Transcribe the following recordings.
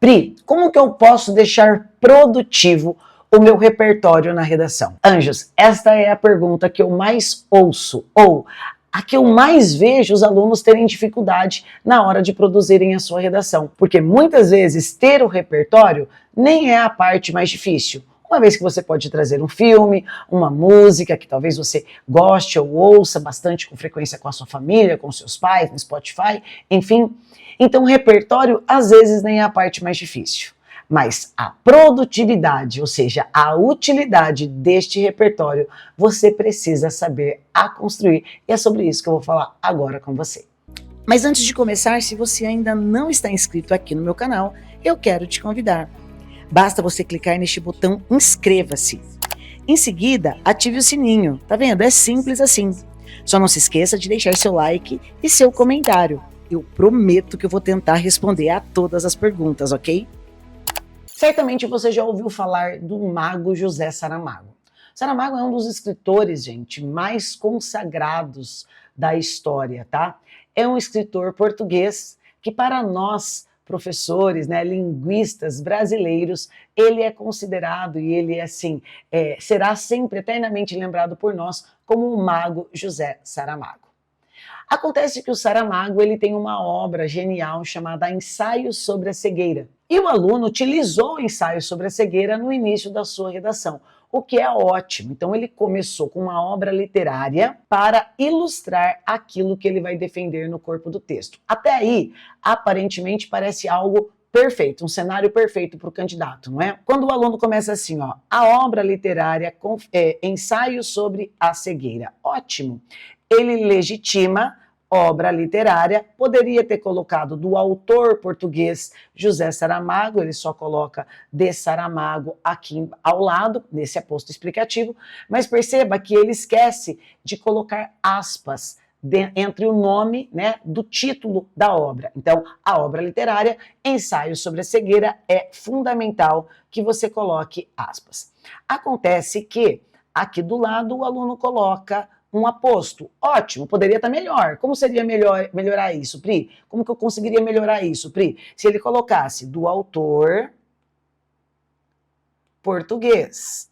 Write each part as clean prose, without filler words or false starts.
Pri, como que eu posso deixar produtivo o meu repertório na redação? Anjos, esta é a pergunta que eu mais ouço, ou a que eu mais vejo os alunos terem dificuldade na hora de produzirem a sua redação. Porque muitas vezes ter o repertório nem é a parte mais difícil. Uma vez que você pode trazer um filme, uma música que talvez você goste ou ouça bastante com frequência com a sua família, com seus pais, no Spotify, enfim. Então, o repertório, às vezes, nem é a parte mais difícil. Mas a produtividade, ou seja, a utilidade deste repertório, você precisa saber a construir. E é sobre isso que eu vou falar agora com você. Mas antes de começar, se você ainda não está inscrito aqui no meu canal, eu quero te convidar. Basta você clicar neste botão inscreva-se. Em seguida, ative o sininho. Tá vendo? É simples assim. Só não se esqueça de deixar seu like e seu comentário. Eu prometo que eu vou tentar responder a todas as perguntas, ok? Certamente você já ouviu falar do mago José Saramago. Saramago é um dos escritores, gente, mais consagrados da história, tá? É um escritor português que para nós professores, né, linguistas brasileiros, ele é considerado e ele será sempre eternamente lembrado por nós como o mago José Saramago. Acontece que o Saramago ele tem uma obra genial chamada Ensaio sobre a Cegueira. E o aluno utilizou o ensaio sobre a cegueira no início da sua redação, o que é ótimo. Então ele começou com uma obra literária para ilustrar aquilo que ele vai defender no corpo do texto. Até aí, aparentemente parece algo perfeito, um cenário perfeito para o candidato, não é? Quando o aluno começa assim, ó, a obra literária Ensaio sobre a Cegueira, ótimo. Ele legitima obra literária, poderia ter colocado do autor português José Saramago, ele só coloca de Saramago aqui ao lado, nesse aposto explicativo, mas perceba que ele esquece de colocar aspas entre o nome, né, do título da obra. Então, a obra literária, Ensaio sobre a Cegueira, é fundamental que você coloque aspas. Acontece que aqui do lado o aluno coloca um aposto. Ótimo, poderia estar melhor. Como seria melhorar isso, Pri? Como que eu conseguiria melhorar isso, Pri? Se ele colocasse do autor português.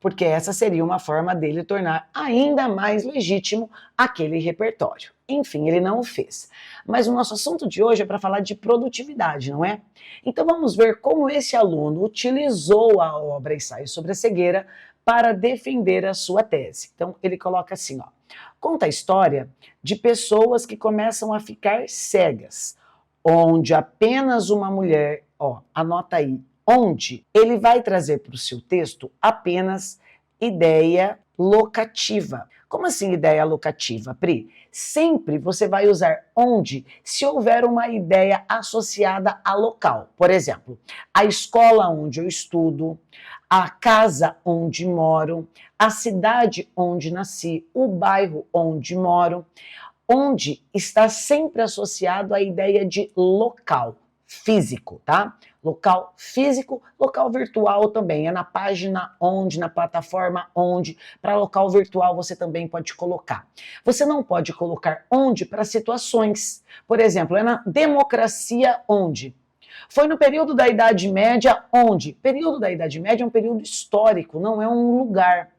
Porque essa seria uma forma dele tornar ainda mais legítimo aquele repertório. Enfim, ele não o fez. Mas o nosso assunto de hoje é para falar de produtividade, não é? Então vamos ver como esse aluno utilizou a obra Ensaio sobre a Cegueira para defender a sua tese. Então ele coloca assim, ó, conta a história de pessoas que começam a ficar cegas, onde apenas uma mulher, ó, anota aí, onde ele vai trazer para o seu texto apenas ideia locativa. Como assim ideia locativa, Pri? Sempre você vai usar onde se houver uma ideia associada a local. Por exemplo, a escola onde eu estudo, a casa onde moro, a cidade onde nasci, o bairro onde moro. Onde está sempre associado à ideia de local físico, tá? Local físico, local virtual também, é na página onde, na plataforma onde, para local virtual você também pode colocar. Você não pode colocar onde para situações, por exemplo, é na democracia onde? Foi no período da Idade Média onde? Período da Idade Média é um período histórico, não é um lugar.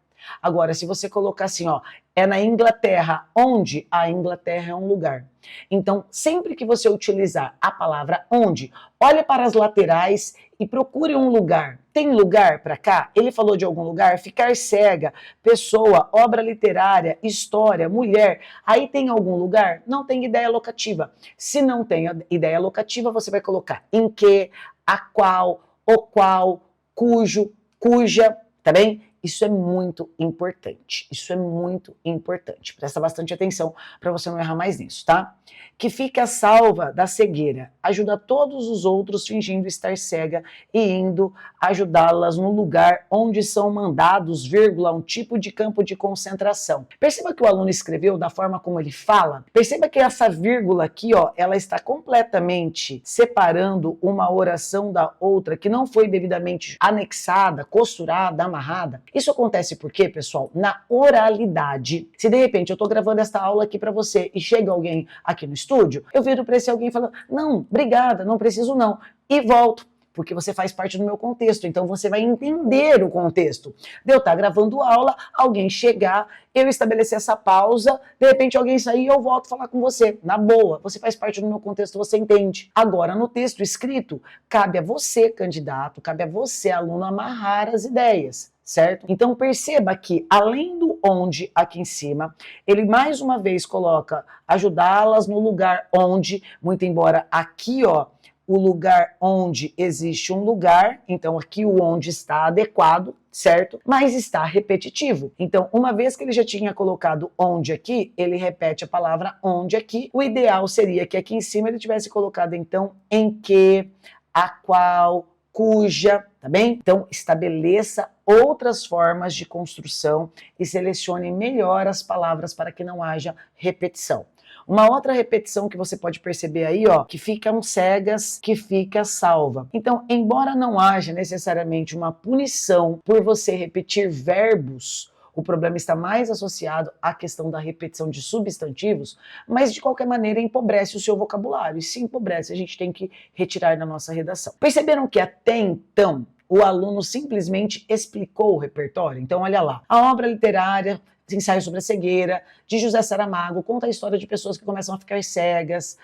Agora, se você colocar assim, ó, é na Inglaterra, onde? A Inglaterra é um lugar. Então, sempre que você utilizar a palavra onde, olhe para as laterais e procure um lugar. Tem lugar para cá? Ele falou de algum lugar? Ficar cega, pessoa, obra literária, história, mulher. Aí tem algum lugar? Não tem ideia locativa. Se não tem ideia locativa, você vai colocar em que, a qual, o qual, cujo, cuja, tá bem? Isso é muito importante, isso é muito importante. Presta bastante atenção para você não errar mais nisso, tá? Que fica salva da cegueira, ajuda todos os outros fingindo estar cega e indo ajudá-las no lugar onde são mandados, vírgula, um tipo de campo de concentração. Perceba que o aluno escreveu da forma como ele fala, perceba que essa vírgula aqui, ó, ela está completamente separando uma oração da outra que não foi devidamente anexada, costurada, amarrada. Isso acontece porque, pessoal, na oralidade, se de repente eu estou gravando esta aula aqui para você e chega alguém aqui no estúdio, eu viro para esse alguém e falo, não, obrigada, não preciso não, e volto. Porque você faz parte do meu contexto, então você vai entender o contexto. De eu estar gravando aula, alguém chegar, eu estabelecer essa pausa, de repente alguém sair e eu volto a falar com você. Na boa, você faz parte do meu contexto, você entende. Agora, no texto escrito, cabe a você, candidato, cabe a você, aluno, amarrar as ideias. Certo? Então perceba que, além do onde aqui em cima, ele mais uma vez coloca ajudá-las no lugar onde, muito embora aqui, ó, o lugar onde existe um lugar, então aqui o onde está adequado, certo? Mas está repetitivo. Então, uma vez que ele já tinha colocado onde aqui, ele repete a palavra onde aqui. O ideal seria que aqui em cima ele tivesse colocado, então, em que, a qual, cuja, tá bem? Então, estabeleça outras formas de construção e selecione melhor as palavras para que não haja repetição. Uma outra repetição que você pode perceber aí, ó, que ficam cegas, que fica salva. Então, embora não haja necessariamente uma punição por você repetir verbos, o problema está mais associado à questão da repetição de substantivos, mas de qualquer maneira empobrece o seu vocabulário. E se empobrece, a gente tem que retirar da nossa redação. Perceberam que até então o aluno simplesmente explicou o repertório? Então, olha lá, a obra literária Ensaio sobre a Cegueira, de José Saramago, conta a história de pessoas que começam a ficar cegas,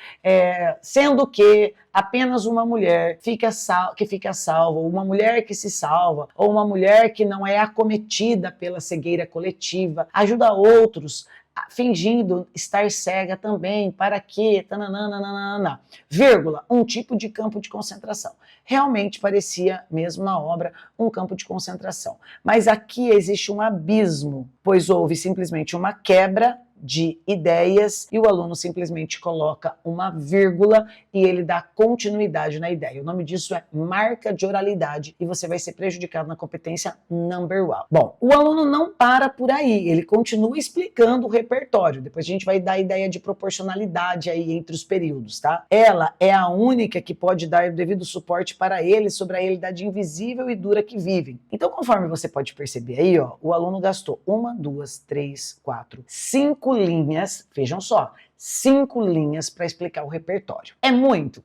sendo que apenas uma mulher fica salva, ou uma mulher que se salva, ou uma mulher que não é acometida pela cegueira coletiva, ajuda outros fingindo estar cega também, para quê? Tananana, vírgula, um tipo de campo de concentração. Realmente parecia mesmo na obra um campo de concentração. Mas aqui existe um abismo, pois houve simplesmente uma quebra de ideias e o aluno simplesmente coloca uma vírgula e ele dá continuidade na ideia. O nome disso é marca de oralidade e você vai ser prejudicado na competência number 1. Bom, o aluno não para por aí, ele continua explicando o repertório. Depois a gente vai dar a ideia de proporcionalidade aí entre os períodos, tá? Ela é a única que pode dar o devido suporte para ele sobre a realidade invisível e dura que vivem. Então, conforme você pode perceber aí, ó, o aluno gastou 1, 2, 3, 4, 5 linhas, vejam só, 5 linhas para explicar o repertório. É muito,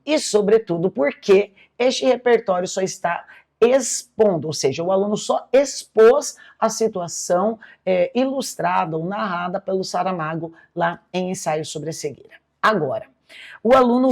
e sobretudo porque este repertório só está expondo, ou seja, o aluno só expôs a situação ilustrada ou narrada pelo Saramago lá em Ensaio sobre a Cegueira. Agora, o aluno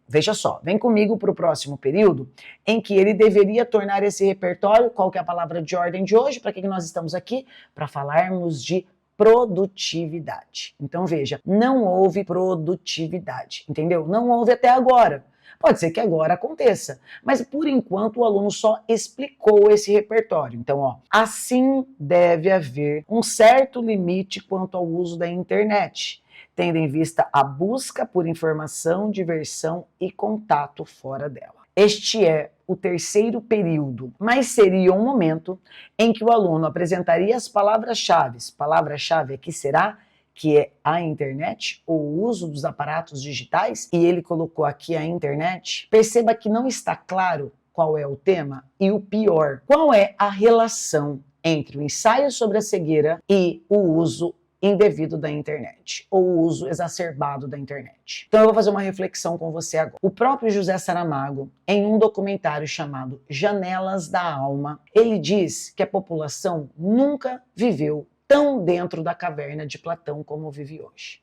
veja só, vem comigo para o próximo período, em que ele deveria tornar esse repertório, qual que é a palavra de ordem de hoje, para que nós estamos aqui? Para falarmos de produtividade. Então veja, não houve produtividade, entendeu? Não houve até agora. Pode ser que agora aconteça, mas por enquanto o aluno só explicou esse repertório. Então, ó, assim deve haver um certo limite quanto ao uso da internet, tendo em vista a busca por informação, diversão e contato fora dela. Este é o terceiro período, mas seria um momento em que o aluno apresentaria as palavras-chave. Palavra-chave aqui será que é a internet, ou o uso dos aparatos digitais, e ele colocou aqui a internet. Perceba que não está claro qual é o tema e o pior, qual é a relação entre o ensaio sobre a cegueira e o uso indevido da internet, ou o uso exacerbado da internet. Então eu vou fazer uma reflexão com você agora. O próprio José Saramago, em um documentário chamado Janelas da Alma, ele diz que a população nunca viveu tão dentro da caverna de Platão como vive hoje.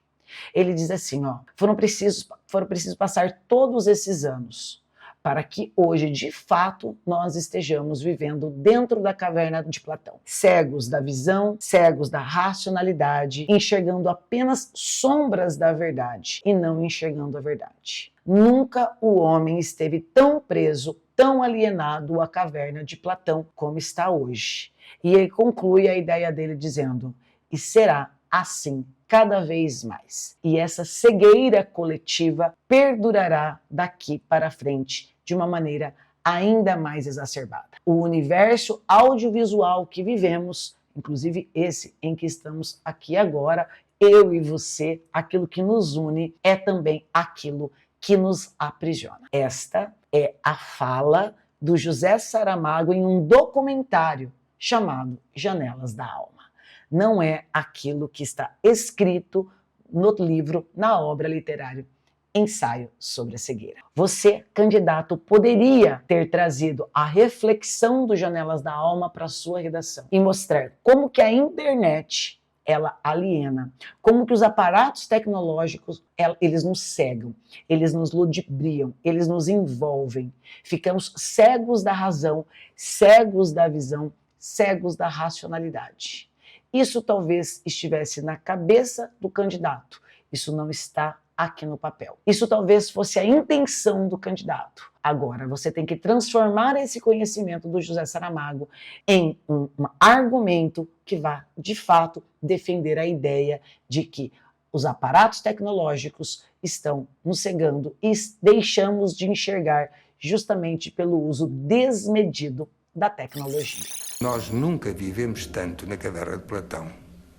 Ele diz assim, ó, foram precisos passar todos esses anos para que hoje, de fato, nós estejamos vivendo dentro da caverna de Platão. Cegos da visão, cegos da racionalidade, enxergando apenas sombras da verdade e não enxergando a verdade. Nunca o homem esteve tão preso, tão alienado à caverna de Platão como está hoje. E ele conclui a ideia dele dizendo, e será assim cada vez mais. E essa cegueira coletiva perdurará daqui para frente de uma maneira ainda mais exacerbada. O universo audiovisual que vivemos, inclusive esse em que estamos aqui agora, eu e você, aquilo que nos une é também aquilo que nos aprisiona. Esta é a fala do José Saramago em um documentário chamado Janelas da Alma. Não é aquilo que está escrito no livro, na obra literária Ensaio sobre a Cegueira. Você, candidato, poderia ter trazido a reflexão do Janelas da Alma para a sua redação e mostrar como que a internet ela aliena, como que os aparatos tecnológicos, eles nos cegam, eles nos ludibriam, eles nos envolvem. Ficamos cegos da razão, cegos da visão, cegos da racionalidade. Isso talvez estivesse na cabeça do candidato, isso não está aqui no papel. Isso talvez fosse a intenção do candidato. Agora, você tem que transformar esse conhecimento do José Saramago em um argumento que vá, de fato, defender a ideia de que os aparatos tecnológicos estão nos cegando e deixamos de enxergar justamente pelo uso desmedido da tecnologia. Nós nunca vivemos tanto na caverna de Platão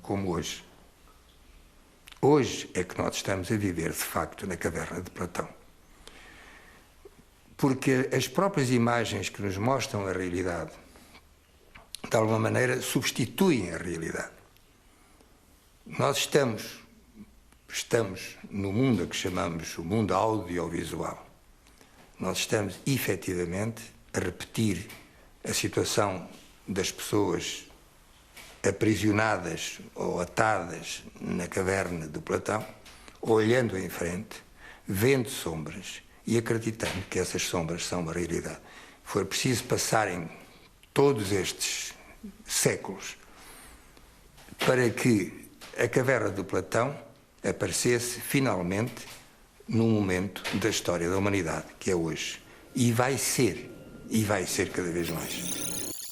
como hoje. Hoje é que nós estamos a viver, de facto, na caverna de Platão. Porque as próprias imagens que nos mostram a realidade, de alguma maneira, substituem a realidade. Nós estamos no mundo a que chamamos o mundo audiovisual. Nós estamos, efetivamente, a repetir a situação das pessoas aprisionadas ou atadas na caverna de Platão, olhando em frente, vendo sombras e acreditando que essas sombras são uma realidade. Foi preciso passarem todos estes séculos para que a caverna de Platão aparecesse finalmente num momento da história da humanidade, que é hoje. E vai ser cada vez mais.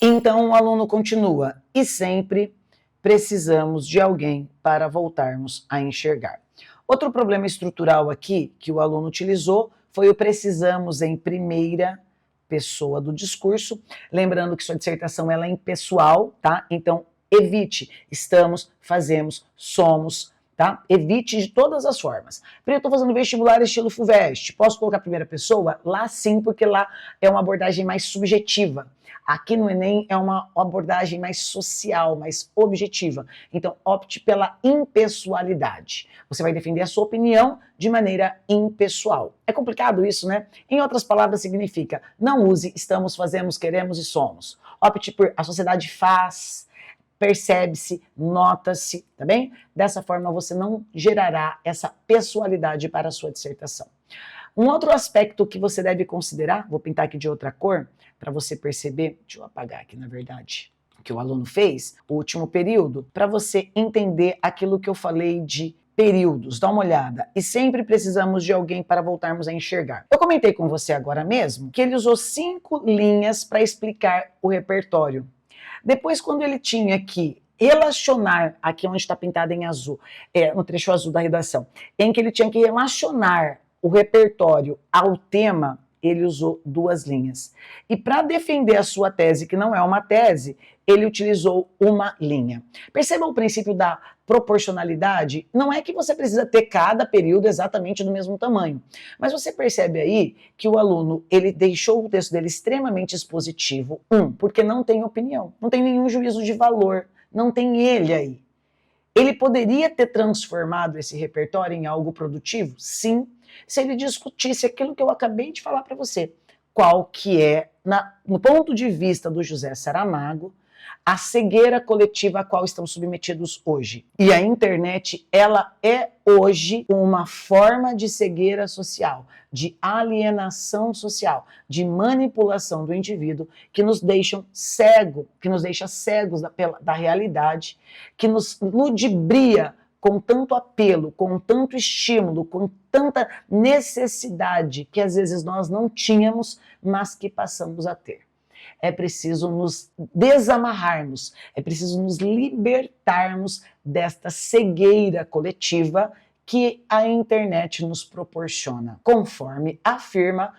Então o aluno continua, e sempre precisamos de alguém para voltarmos a enxergar. Outro problema estrutural aqui que o aluno utilizou foi o precisamos em primeira pessoa do discurso, lembrando que sua dissertação ela é impessoal, tá? Então evite, estamos, fazemos, somos, tá? Evite de todas as formas. Eu estou fazendo vestibular estilo FUVEST, posso colocar a primeira pessoa? Lá sim, porque lá é uma abordagem mais subjetiva. Aqui no Enem é uma abordagem mais social, mais objetiva. Então, opte pela impessoalidade. Você vai defender a sua opinião de maneira impessoal. É complicado isso, né? Em outras palavras, significa não use estamos, fazemos, queremos e somos. Opte por a sociedade faz, percebe-se, nota-se, tá bem? Dessa forma, você não gerará essa pessoalidade para a sua dissertação. Um outro aspecto que você deve considerar, vou pintar aqui de outra cor, para você perceber, deixa eu apagar aqui na verdade, o que o aluno fez, o último período, para você entender aquilo que eu falei de períodos, dá uma olhada. E sempre precisamos de alguém para voltarmos a enxergar. Eu comentei com você agora mesmo que ele usou 5 linhas para explicar o repertório. Depois, quando ele tinha que relacionar, aqui onde está pintado em azul, no trecho azul da redação, em que ele tinha que relacionar o repertório ao tema, ele usou 2 linhas. E para defender a sua tese, que não é uma tese, ele utilizou uma linha. Perceba o princípio da proporcionalidade? Não é que você precisa ter cada período exatamente do mesmo tamanho, mas você percebe aí que o aluno, ele deixou o texto dele extremamente expositivo, porque não tem opinião, não tem nenhum juízo de valor, não tem ele aí. Ele poderia ter transformado esse repertório em algo produtivo? Sim, se ele discutisse aquilo que eu acabei de falar para você. Qual que é, no ponto de vista do José Saramago, a cegueira coletiva a qual estamos submetidos hoje. E a internet, ela é hoje uma forma de cegueira social, de alienação social, de manipulação do indivíduo que nos deixa cegos da realidade, que nos ludibria com tanto apelo, com tanto estímulo, com tanta necessidade que às vezes nós não tínhamos, mas que passamos a ter. É preciso nos desamarrarmos, é preciso nos libertarmos desta cegueira coletiva que a internet nos proporciona, conforme afirma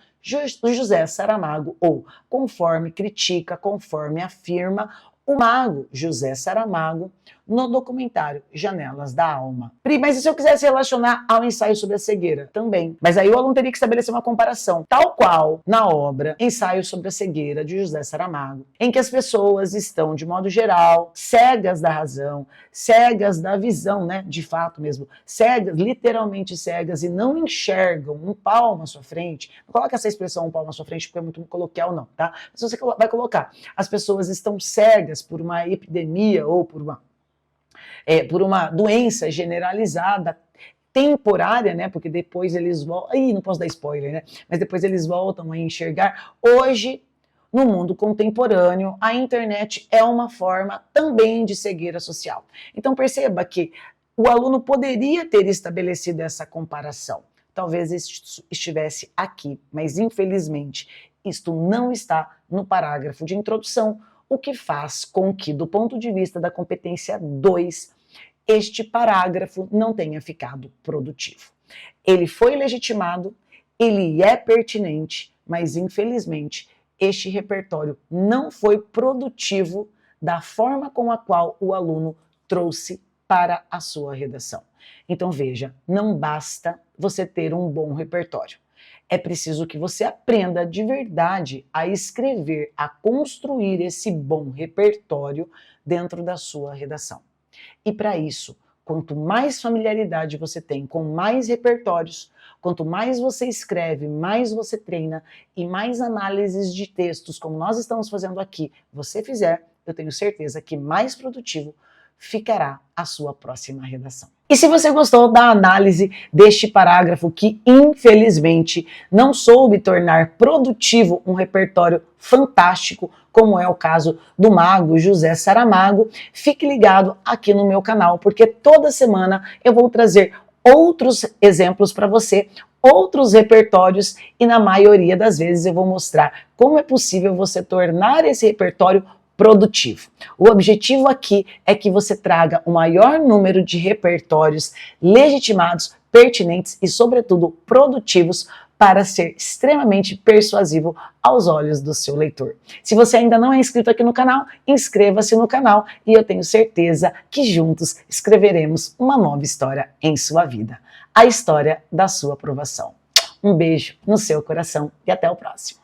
o José Saramago, ou conforme critica, conforme afirma o mago José Saramago no documentário Janelas da Alma. Pri, mas e se eu quisesse relacionar ao ensaio sobre a cegueira? Também. Mas aí o aluno teria que estabelecer uma comparação, tal qual na obra Ensaio sobre a Cegueira, de José Saramago, em que as pessoas estão, de modo geral, cegas da razão, cegas da visão, né, de fato mesmo, cegas, literalmente cegas, e não enxergam um palmo à sua frente. Não coloca essa expressão um palmo à sua frente porque é muito coloquial, não, tá? Mas você vai colocar, as pessoas estão cegas por uma epidemia ou por uma doença generalizada, temporária, né? Porque depois eles voltam. Ih, não posso dar spoiler, né? Mas depois eles voltam a enxergar. Hoje, no mundo contemporâneo, a internet é uma forma também de cegueira social. Então perceba que o aluno poderia ter estabelecido essa comparação. Talvez estivesse aqui, mas infelizmente isto não está no parágrafo de introdução, o que faz com que, do ponto de vista da competência 2, este parágrafo não tenha ficado produtivo. Ele foi legitimado, ele é pertinente, mas infelizmente este repertório não foi produtivo da forma com a qual o aluno trouxe para a sua redação. Então veja, não basta você ter um bom repertório. É preciso que você aprenda de verdade a escrever, a construir esse bom repertório dentro da sua redação. E para isso, quanto mais familiaridade você tem com mais repertórios, quanto mais você escreve, mais você treina e mais análises de textos, como nós estamos fazendo aqui, você fizer, eu tenho certeza que mais produtivo ficará a sua próxima redação. E se você gostou da análise deste parágrafo que, infelizmente, não soube tornar produtivo um repertório fantástico, como é o caso do mago José Saramago, fique ligado aqui no meu canal, porque toda semana eu vou trazer outros exemplos para você, outros repertórios, e na maioria das vezes eu vou mostrar como é possível você tornar esse repertório produtivo. O objetivo aqui é que você traga o maior número de repertórios legitimados, pertinentes e, sobretudo, produtivos para ser extremamente persuasivo aos olhos do seu leitor. Se você ainda não é inscrito aqui no canal, inscreva-se no canal e eu tenho certeza que juntos escreveremos uma nova história em sua vida. A história da sua aprovação. Um beijo no seu coração e até o próximo.